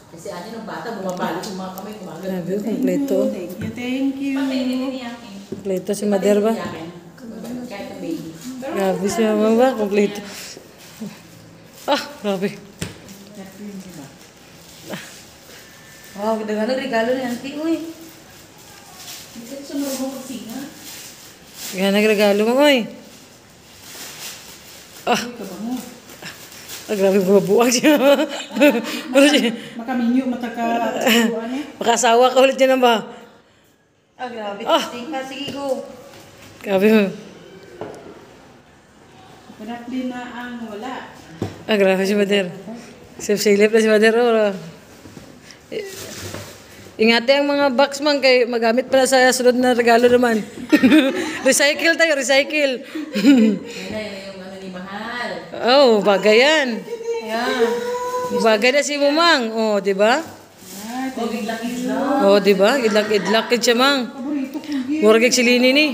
Kasi ano yung bata, bumabalik yung mga kamay, kumagano. Grabe, kompleto. Thank you. Kompleto si Mother ba? Kahit ang baby. Grabe si Mama ba? Kompleto. Ah, grabe. Wow, ganda-ganda regalo ni Auntie, uy. Hindi siya marunong magsinga. Kaya nagregalo mo, oy. Ah. Ah, grabe bumabuwag siya. Makaminyo, mataka. Makasawa ka ulit yan ba? Ah, grabe. Tingka, sige, go. Grabe mo. Panat din na ang wala. Ah, grabe si Mother. Silip na si Mother. Oh. Ingati ang mga box man kay magamit pala sa sunod na regalo naman. Recycle tayo, recycle. Yan yung ano ni Mahal. Oh, bagay yan. Ayan. Bagay na si Mumang. Oh, di ba? O, biglang-biglang. Oh, di ba? Idlak siya, Mang. Murag si Lini ni.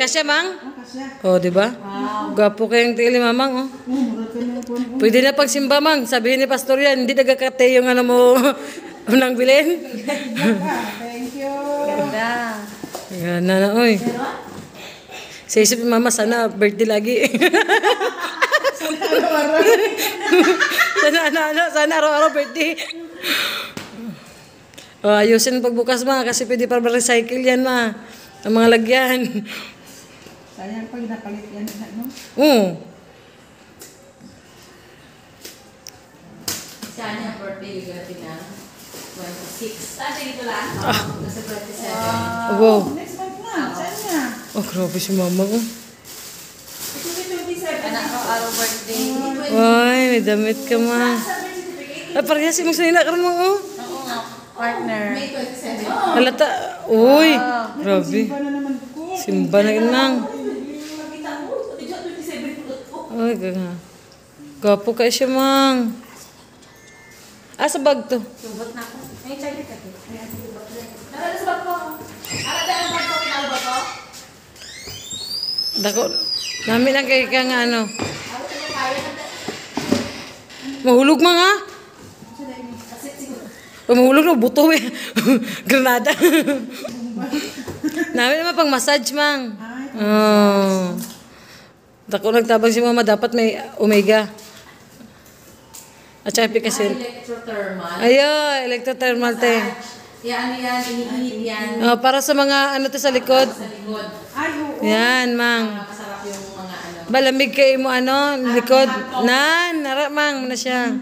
Kasya, Mang? Oh, di ba? Gwapo kayong tili, Mamang, oh. Pwede na pagsimba, Mang. Sabihin ni Pastor yan, hindi nagkakate yung ano mo unang bilhin. Thank you. Ganda. Yan na, oy. Sa isip ni Mama, sana birthday lagi. Sana araw-araw birthday. Oh, ayusin pagbukas, Ma, kasi pwede pa recycle yan, Ma. Ang mga lagyan. Sayang pag napalit yan, no? Saan yung birthday yung natin na? 26. Saan dito lang? Nasa 27. Wow. Next month na. Saan na? Oh, grabe si Mama, oh. Anak araw birthday. Ay, may damit ka, Ma. Ay, parehas si mong sanina ka rin, Ma, oh. Oo nga. Partner. May 27. Halata. Uy, grabe. Simba na naman ko. Simba na yun, Mang. Makita mo, ito 27 pulot ko. Ay, gaga. Gapo ka siya, Mang. Ah, sa bag to. Subot na ako. May charlie ka to. Nara sa bag ko. Ara dahil ang bag ko, pinalo ba ko? Dako. Namin lang kay ka nga, ano. Ako sa kaya na. Mahulog, Mang, ha? Kasi siguro. Oh, mahulog na, buto, eh. Granada. Namin naman pang massage, Mang. Oh. Dako nagtabang si Mama, dapat may omega. At saka epikasin. Electrothermal. Ayo, electrothermal te. Yan, iniinit yan. Oh, para sa mga ano to sa likod. Sa likod. Ay, oo. Yan, Mang. Masarap yung mga ano. Balamig kayo mo ano, likod. Nan, nara, Mang, na siya.